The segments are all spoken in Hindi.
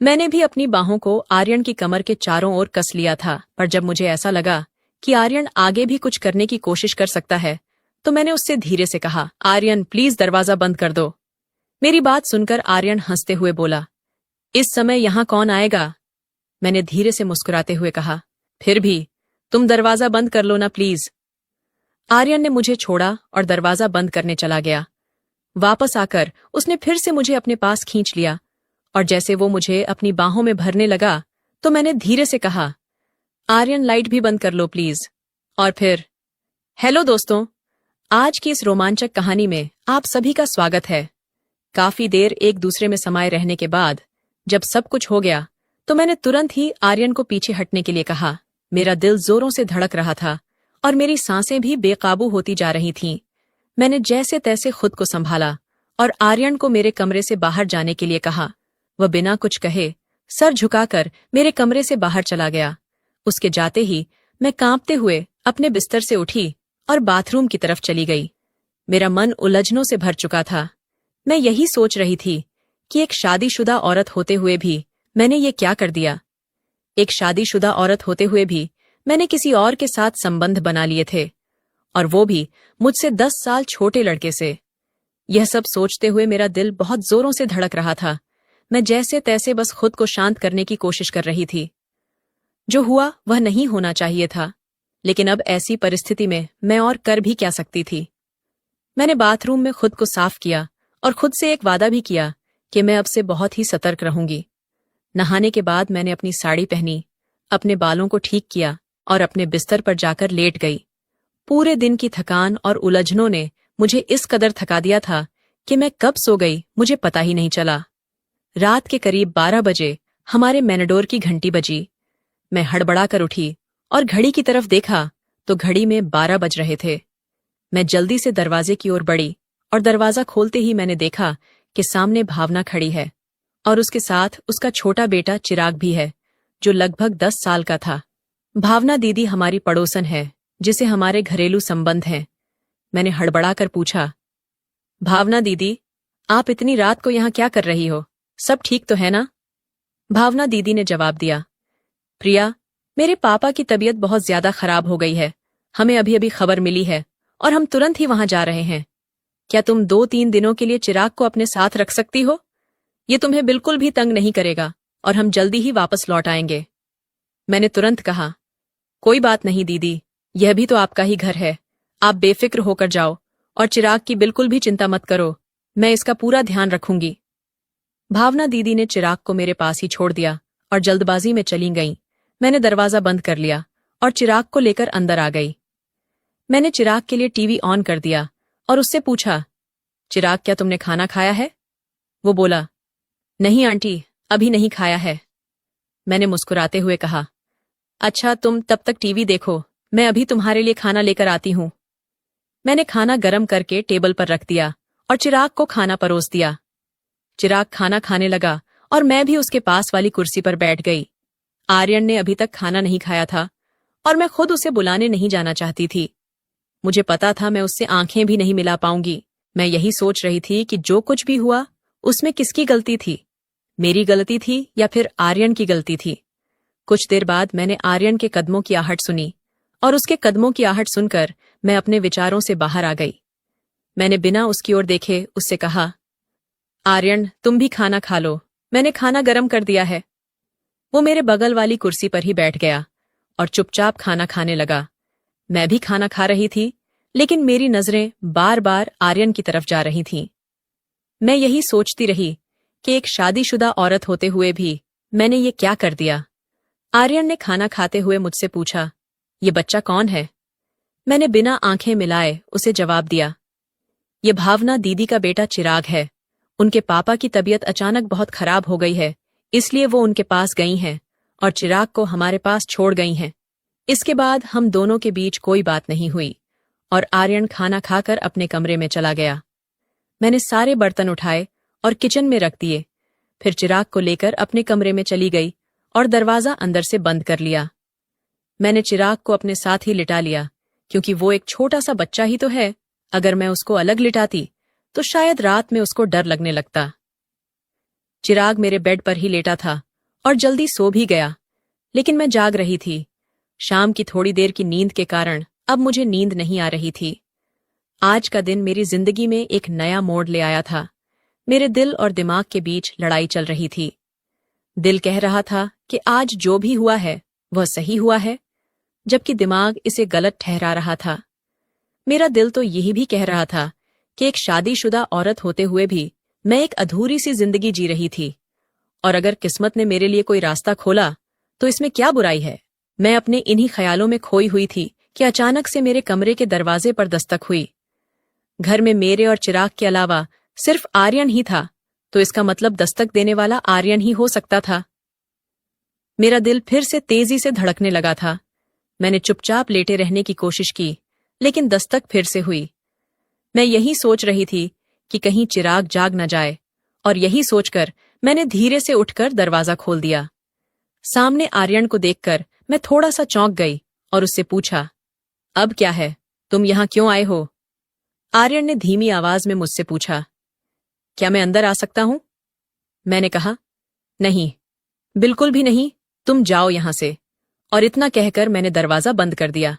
मैंने भी अपनी बाहों को आर्यन की कमर के चारों ओर कस लिया था, पर जब मुझे ऐसा लगा कि आर्यन आगे भी कुछ करने की कोशिश कर सकता है, तो मैंने उससे धीरे से कहा, आर्यन प्लीज दरवाजा बंद कर दो। मेरी बात सुनकर आर्यन हंसते हुए बोला, इस समय यहाँ कौन आएगा? मैंने धीरे से मुस्कुराते हुए कहा, फिर भी तुम दरवाजा बंद कर लो ना प्लीज। आर्यन ने मुझे छोड़ा और दरवाजा बंद करने चला गया। वापस आकर उसने फिर से मुझे अपने पास खींच लिया और जैसे वो मुझे अपनी बाहों में भरने लगा तो मैंने धीरे से कहा, आर्यन लाइट भी बंद कर लो प्लीज। और फिर हेलो दोस्तों, आज की इस रोमांचक कहानी में आप सभी का स्वागत है। काफी देर एक दूसरे में समाये रहने के बाद जब सब कुछ हो गया तो मैंने तुरंत ही आर्यन को पीछे हटने के लिए कहा। मेरा दिल जोरों से धड़क रहा था और मेरी सांसें भी बेकाबू होती जा रही थीं। मैंने जैसे तैसे खुद को संभाला और आर्यन को मेरे कमरे से बाहर जाने के लिए कहा। वह बिना कुछ कहे सर झुकाकर मेरे कमरे से बाहर चला गया। उसके जाते ही मैं कांपते हुए अपने बिस्तर से उठी और बाथरूम की तरफ चली गई। मेरा मन उलझनों से भर चुका था। मैं यही सोच रही थी कि एक शादीशुदा औरत होते हुए भी मैंने ये क्या कर दिया। एक शादीशुदा औरत होते हुए भी मैंने किसी और के साथ संबंध बना लिए थे, और वो भी मुझसे 10 साल छोटे लड़के से। यह सब सोचते हुए मेरा दिल बहुत जोरों से धड़क रहा था। मैं जैसे तैसे बस खुद को शांत करने की कोशिश कर रही थी। जो हुआ वह नहीं होना चाहिए था, लेकिन अब ऐसी परिस्थिति में मैं और कर भी क्या सकती थी। मैंने बाथरूम में खुद को साफ किया और खुद से एक वादा भी किया कि मैं अब से बहुत ही सतर्क रहूंगी। नहाने के बाद मैंने अपनी साड़ी पहनी, अपने बालों को ठीक किया और अपने बिस्तर पर जाकर लेट गई। पूरे दिन की थकान और उलझनों ने मुझे इस कदर थका दिया था कि मैं कब सो गई मुझे पता ही नहीं चला। रात के करीब 12 बजे हमारे मैनेडोर की घंटी बजी। मैं हड़बड़ा कर उठी और घड़ी की तरफ देखा तो घड़ी में 12 बज रहे थे। मैं जल्दी से दरवाजे की ओर बढ़ी और दरवाजा खोलते ही मैंने देखा कि सामने भावना खड़ी है और उसके साथ उसका छोटा बेटा चिराग भी है, जो लगभग 10 साल का था। भावना दीदी हमारी पड़ोसन है जिसे हमारे घरेलू संबंध हैं। मैंने हड़बड़ाकर पूछा, भावना दीदी, आप इतनी रात को यहाँ क्या कर रही हो? सब ठीक तो है ना? भावना दीदी ने जवाब दिया, प्रिया, मेरे पापा की तबीयत बहुत ज्यादा खराब हो गई है। हमें अभी अभी खबर मिली है और हम तुरंत ही वहां जा रहे हैं। क्या तुम 2-3 दिनों के लिए चिराग को अपने साथ रख सकती हो? ये तुम्हें बिल्कुल भी तंग नहीं करेगा और हम जल्दी ही वापस लौट आएंगे। मैंने तुरंत कहा, कोई बात नहीं दीदी, यह भी तो आपका ही घर है। आप बेफिक्र होकर जाओ और चिराग की बिल्कुल भी चिंता मत करो। मैं इसका पूरा ध्यान रखूंगी। भावना दीदी ने चिराग को मेरे पास ही छोड़ दिया और जल्दबाजी में चली गईं। मैंने दरवाजा बंद कर लिया और चिराग को लेकर अंदर आ गई। मैंने चिराग के लिए टीवी ऑन कर दिया और उससे पूछा, चिराग, क्या तुमने खाना खाया है? वो बोला, नहीं आंटी, अभी नहीं खाया है। मैंने मुस्कुराते हुए कहा, अच्छा, तुम तब तक टीवी देखो, मैं अभी तुम्हारे लिए खाना लेकर आती हूँ। मैंने खाना गरम करके टेबल पर रख दिया और चिराग को खाना परोस दिया। चिराग खाना खाने लगा और मैं भी उसके पास वाली कुर्सी पर बैठ गई। आर्यन ने अभी तक खाना नहीं खाया था और मैं खुद उसे बुलाने नहीं जाना चाहती थी। मुझे पता था मैं उससे आंखें भी नहीं मिला पाऊंगी। मैं यही सोच रही थी कि जो कुछ भी हुआ उसमें किसकी गलती थी, मेरी गलती थी या फिर आर्यन की गलती थी। कुछ देर बाद मैंने आर्यन के कदमों की आहट सुनी और उसके कदमों की आहट सुनकर मैं अपने विचारों से बाहर आ गई। मैंने बिना उसकी ओर देखे उससे कहा, आर्यन, तुम भी खाना खा लो, मैंने खाना गरम कर दिया है। वो मेरे बगल वाली कुर्सी पर ही बैठ गया और चुपचाप खाना खाने लगा। मैं भी खाना खा रही थी, लेकिन मेरी नजरें बार बार आर्यन की तरफ जा रही थीं। मैं यही सोचती रही कि एक शादीशुदा औरत होते हुए भी मैंने ये क्या कर दिया। आर्यन ने खाना खाते हुए मुझसे पूछा, ये बच्चा कौन है? मैंने बिना आंखें मिलाए उसे जवाब दिया, ये भावना दीदी का बेटा चिराग है। उनके पापा की तबीयत अचानक बहुत खराब हो गई है, इसलिए वो उनके पास गई हैं और चिराग को हमारे पास छोड़ गई हैं। इसके बाद हम दोनों के बीच कोई बात नहीं हुई और आर्यन खाना खाकर अपने कमरे में चला गया। मैंने सारे बर्तन उठाए और किचन में रख दिए, फिर चिराग को लेकर अपने कमरे में चली गई और दरवाजा अंदर से बंद कर लिया। मैंने चिराग को अपने साथ ही लिटा लिया, क्योंकि वो एक छोटा सा बच्चा ही तो है। अगर मैं उसको अलग लिटाती तो शायद रात में उसको डर लगने लगता। चिराग मेरे बेड पर ही लेटा था और जल्दी सो भी गया। लेकिन मैं जाग रही थी। शाम की थोड़ी देर की नींद के कारण अब मुझे नींद नहीं आ रही थी। आज का दिन मेरी जिंदगी में एक नया मोड़ ले आया था। मेरे दिल और दिमाग के बीच लड़ाई चल रही थी। दिल कह रहा था कि आज जो भी हुआ है वह सही हुआ है, जबकि दिमाग इसे गलत ठहरा रहा था। मेरा दिल तो यही भी कह रहा था कि एक शादीशुदा औरत होते हुए भी मैं एक अधूरी सी जिंदगी जी रही थी, और अगर किस्मत ने मेरे लिए कोई रास्ता खोला तो इसमें क्या बुराई है। मैं अपने इन्हीं ख्यालों में खोई हुई थी कि अचानक से मेरे कमरे के दरवाजे पर दस्तक हुई। घर में मेरे और चिराग के अलावा सिर्फ आर्यन ही था, तो इसका मतलब दस्तक देने वाला आर्यन ही हो सकता था। मेरा दिल फिर से तेजी से धड़कने लगा था। मैंने चुपचाप लेटे रहने की कोशिश की, लेकिन दस्तक फिर से हुई। मैं यही सोच रही थी कि कहीं चिराग जाग न जाए, और यही सोचकर मैंने धीरे से उठकर दरवाजा खोल दिया। सामने आर्यन को देखकर मैं थोड़ा सा चौंक गई और उससे पूछा, अब क्या है, तुम यहां क्यों आए हो? आर्यन ने धीमी आवाज में मुझसे पूछा, क्या मैं अंदर आ सकता हूं? मैंने कहा, नहीं, बिल्कुल भी नहीं, तुम जाओ यहां से। और इतना कहकर मैंने दरवाजा बंद कर दिया।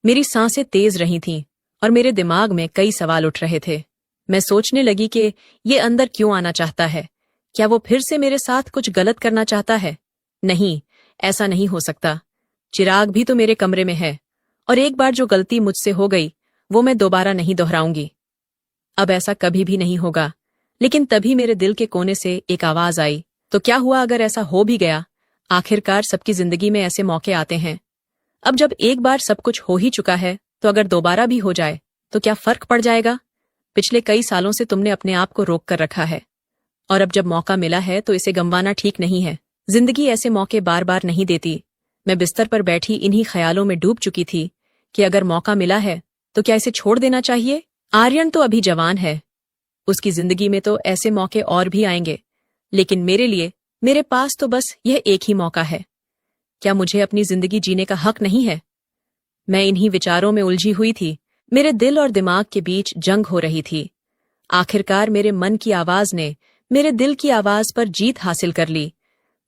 मेरी सांसें तेज रही थीं और मेरे दिमाग में कई सवाल उठ रहे थे। मैं सोचने लगी कि ये अंदर क्यों आना चाहता है? क्या वो फिर से मेरे साथ कुछ गलत करना चाहता है? नहीं, ऐसा नहीं हो सकता। चिराग भी तो मेरे कमरे में है, और एक बार जो गलती मुझसे हो गई वो मैं दोबारा नहीं दोहराऊंगी। अब ऐसा कभी भी नहीं होगा। लेकिन तभी मेरे दिल के कोने से एक आवाज आई, तो क्या हुआ अगर ऐसा हो भी गया? आखिरकार सबकी जिंदगी में ऐसे मौके आते हैं। अब जब एक बार सब कुछ हो ही चुका है, तो अगर दोबारा भी हो जाए तो क्या फर्क पड़ जाएगा? पिछले कई सालों से तुमने अपने आप को रोक कर रखा है, और अब जब मौका मिला है तो इसे गंवाना ठीक नहीं है। जिंदगी ऐसे मौके बार बार नहीं देती। मैं बिस्तर पर बैठी इन्हीं ख्यालों में डूब चुकी थी कि अगर मौका मिला है तो क्या इसे छोड़ देना चाहिए? आर्यन तो अभी जवान है, उसकी जिंदगी में तो ऐसे मौके और भी आएंगे, लेकिन मेरे लिए मेरे पास तो बस यह एक ही मौका है। क्या मुझे अपनी जिंदगी जीने का हक नहीं है? मैं इन्हीं विचारों में उलझी हुई थी। मेरे दिल और दिमाग के बीच जंग हो रही थी। आखिरकार मेरे मन की आवाज ने मेरे दिल की आवाज पर जीत हासिल कर ली।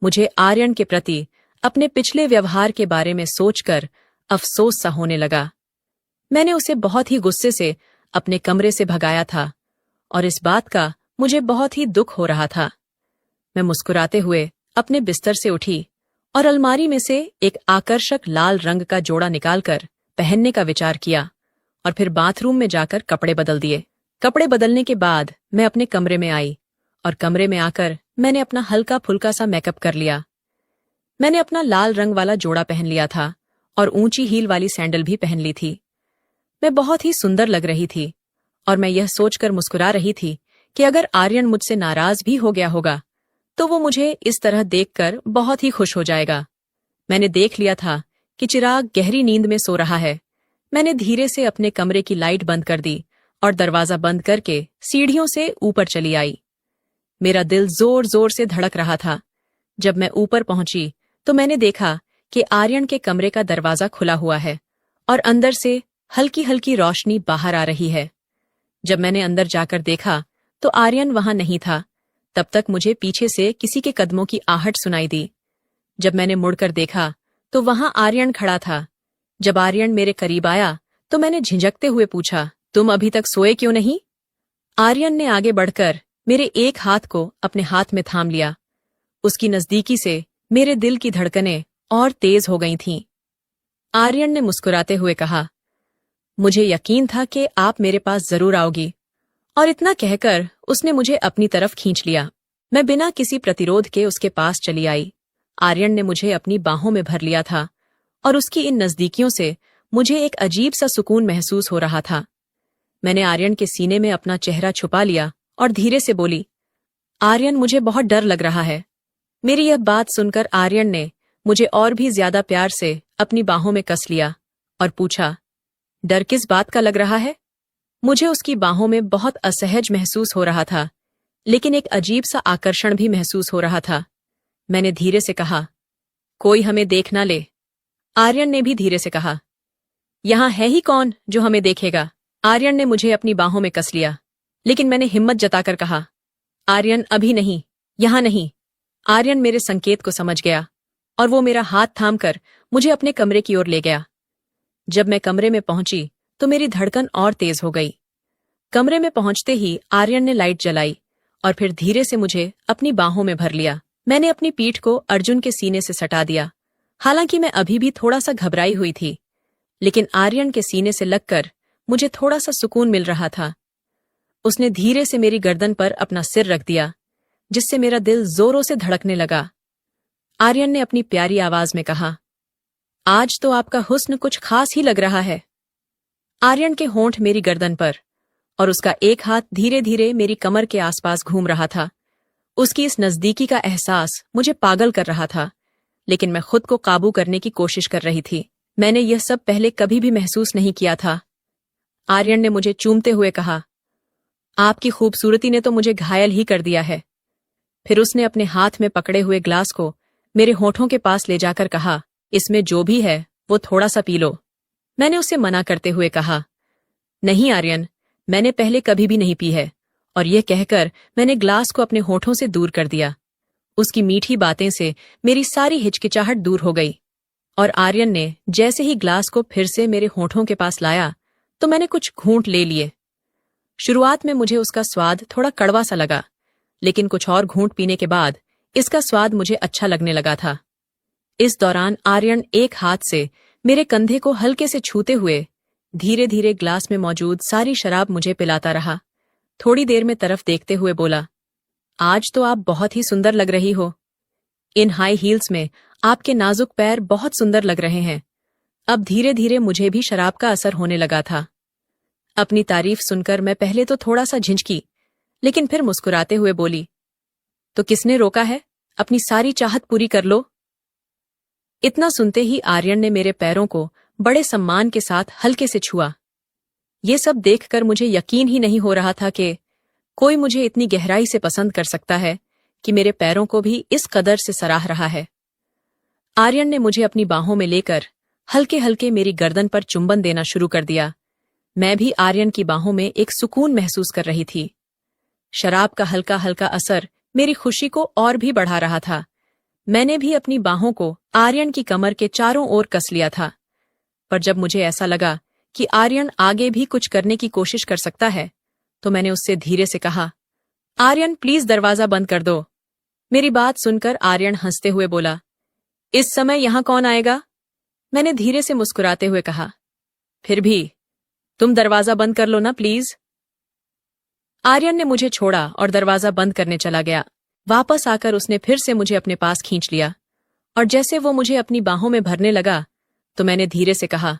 मुझे आर्यन के प्रति अपने पिछले व्यवहार के बारे में सोचकर अफसोस सा होने लगा। मैंने उसे बहुत ही गुस्से से अपने कमरे से भगाया था, और इस बात का मुझे बहुत ही दुख हो रहा था। मैं मुस्कुराते हुए अपने बिस्तर से उठी और अलमारी में से एक आकर्षक लाल रंग का जोड़ा निकालकर पहनने का विचार किया, और फिर बाथरूम में जाकर कपड़े बदल दिए। कपड़े बदलने के बाद मैं अपने कमरे में आई, और कमरे में आकर मैंने अपना हल्का फुल्का सा मेकअप कर लिया। मैंने अपना लाल रंग वाला जोड़ा पहन लिया था और ऊंची हील वाली सैंडल भी पहन ली थी। मैं बहुत ही सुंदर लग रही थी, और मैं यह सोचकर मुस्कुरा रही थी कि अगर आर्यन मुझसे नाराज भी हो गया होगा तो वो मुझे इस तरह देखकर बहुत ही खुश हो जाएगा। मैंने देख लिया था कि चिराग गहरी नींद में सो रहा है। मैंने धीरे से अपने कमरे की लाइट बंद कर दी और दरवाजा बंद करके सीढ़ियों से ऊपर चली आई। मेरा दिल जोर जोर से धड़क रहा था। जब मैं ऊपर पहुंची तो मैंने देखा कि आर्यन के कमरे का दरवाजा खुला हुआ है और अंदर से हल्की हल्की रोशनी बाहर आ रही है। जब मैंने अंदर जाकर देखा तो आर्यन वहां नहीं था। तब तक मुझे पीछे से किसी के कदमों की आहट सुनाई दी। जब मैंने मुड़कर देखा तो वहां आर्यन खड़ा था। जब आर्यन मेरे करीब आया तो मैंने झिझकते हुए पूछा, तुम अभी तक सोए क्यों नहीं? आर्यन ने आगे बढ़कर मेरे एक हाथ को अपने हाथ में थाम लिया। उसकी नजदीकी से मेरे दिल की धड़कनें और तेज हो गई थीं। आर्यन ने मुस्कुराते हुए कहा, मुझे यकीन था कि आप मेरे पास जरूर आओगी। और इतना कहकर उसने मुझे अपनी तरफ खींच लिया। मैं बिना किसी प्रतिरोध के उसके पास चली आई। आर्यन ने मुझे अपनी बाहों में भर लिया था, और उसकी इन नजदीकियों से मुझे एक अजीब सा सुकून महसूस हो रहा था। मैंने आर्यन के सीने में अपना चेहरा छुपा लिया और धीरे से बोली, आर्यन, मुझे बहुत डर लग रहा है। मेरी यह बात सुनकर आर्यन ने मुझे और भी ज्यादा प्यार से अपनी बाहों में कस लिया और पूछा, डर किस बात का लग रहा है? मुझे उसकी बाहों में बहुत असहज महसूस हो रहा था, लेकिन एक अजीब सा आकर्षण भी महसूस हो रहा था। मैंने धीरे से कहा, कोई हमें देख ना ले। आर्यन ने भी धीरे से कहा, यहां है ही कौन जो हमें देखेगा? आर्यन ने मुझे अपनी बाहों में कस लिया, लेकिन मैंने हिम्मत जताकर कहा, आर्यन, अभी नहीं, यहां नहीं। आर्यन मेरे संकेत को समझ गया और वो मेरा हाथ थामकर मुझे अपने कमरे की ओर ले गया। जब मैं कमरे में पहुंची तो मेरी धड़कन और तेज हो गई। कमरे में पहुंचते ही आर्यन ने लाइट जलाई और फिर धीरे से मुझे अपनी बाहों में भर लिया। मैंने अपनी पीठ को अर्जुन के सीने से सटा दिया। हालांकि मैं अभी भी थोड़ा सा घबराई हुई थी, लेकिन आर्यन के सीने से लगकर मुझे थोड़ा सा सुकून मिल रहा था। उसने धीरे से मेरी गर्दन पर अपना सिर रख दिया, जिससे मेरा दिल जोरों से धड़कने लगा। आर्यन ने अपनी प्यारी आवाज में कहा, आज तो आपका हुस्न कुछ खास ही लग रहा है। आर्यन के होंठ मेरी गर्दन पर और उसका एक हाथ धीरे धीरे मेरी कमर के आसपास घूम रहा था। उसकी इस नजदीकी का एहसास मुझे पागल कर रहा था, लेकिन मैं खुद को काबू करने की कोशिश कर रही थी। मैंने यह सब पहले कभी भी महसूस नहीं किया था। आर्यन ने मुझे चूमते हुए कहा, आपकी खूबसूरती ने तो मुझे घायल ही कर दिया है। फिर उसने अपने हाथ में पकड़े हुए ग्लास को मेरे होठों के पास ले जाकर कहा, इसमें जो भी है वो थोड़ा सा पी लो। मैंने उसे मना करते हुए कहा, नहीं आर्यन, मैंने पहले कभी भी नहीं पी है। और यह कहकर मैंने ग्लास को अपने होठों से दूर कर दिया। उसकी मीठी बातें से मेरी सारी हिचकिचाहट दूर हो गई और आर्यन ने जैसे ही ग्लास को फिर से मेरे होठों के पास लाया तो मैंने कुछ घूंट ले लिए। शुरुआत में मुझे उसका स्वाद थोड़ा कड़वा सा लगा, लेकिन कुछ और घूंट पीने के बाद इसका स्वाद मुझे अच्छा लगने लगा था। इस दौरान आर्यन एक हाथ से मेरे कंधे को हल्के से छूते हुए धीरे धीरे ग्लास में मौजूद सारी शराब मुझे पिलाता रहा। थोड़ी देर में तरफ देखते हुए बोला, आज तो आप बहुत ही सुंदर लग रही हो। इन हाई हील्स में आपके नाजुक पैर बहुत सुंदर लग रहे हैं। अब धीरे धीरे मुझे भी शराब का असर होने लगा था। अपनी तारीफ सुनकर मैं पहले तो थोड़ा सा झिझकी, लेकिन फिर मुस्कुराते हुए बोली, तो किसने रोका है, अपनी सारी चाहत पूरी कर लो। इतना सुनते ही आर्यन ने मेरे पैरों को बड़े सम्मान के साथ हल्के से छुआ। ये सब देखकर मुझे यकीन ही नहीं हो रहा था कि कोई मुझे इतनी गहराई से पसंद कर सकता है कि मेरे पैरों को भी इस कदर से सराह रहा है। आर्यन ने मुझे अपनी बाहों में लेकर हल्के हल्के मेरी गर्दन पर चुंबन देना शुरू कर दिया। मैं भी आर्यन की बाहों में एक सुकून महसूस कर रही थी। शराब का हल्का हल्का असर मेरी खुशी को और भी बढ़ा रहा था। मैंने भी अपनी बाहों को आर्यन की कमर के चारों ओर कस लिया था, पर जब मुझे ऐसा लगा कि आर्यन आगे भी कुछ करने की कोशिश कर सकता है, तो मैंने उससे धीरे से कहा, आर्यन प्लीज दरवाजा बंद कर दो। मेरी बात सुनकर आर्यन हंसते हुए बोला, इस समय यहां कौन आएगा? मैंने धीरे से मुस्कुराते हुए कहा, फिर भी तुम दरवाजा बंद कर लो ना प्लीज। आर्यन ने मुझे छोड़ा और दरवाजा बंद करने चला गया। वापस आकर उसने फिर से मुझे अपने पास खींच लिया और जैसे वो मुझे अपनी बाहों में भरने लगा तो मैंने धीरे से कहा,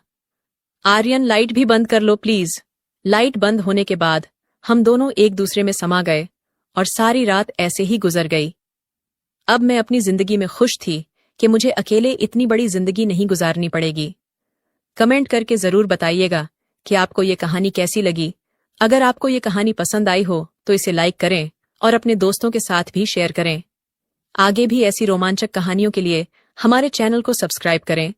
आर्यन लाइट भी बंद कर लो प्लीज। लाइट बंद होने के बाद हम दोनों एक दूसरे में समा गए और सारी रात ऐसे ही गुजर गई। अब मैं अपनी जिंदगी में खुश थी कि मुझे अकेले इतनी बड़ी जिंदगी नहीं गुजारनी पड़ेगी। कमेंट करके जरूर बताइएगा कि आपको ये कहानी कैसी लगी। अगर आपको ये कहानी पसंद आई हो तो इसे लाइक करें और अपने दोस्तों के साथ भी शेयर करें। आगे भी ऐसी रोमांचक कहानियों के लिए हमारे चैनल को सब्सक्राइब करें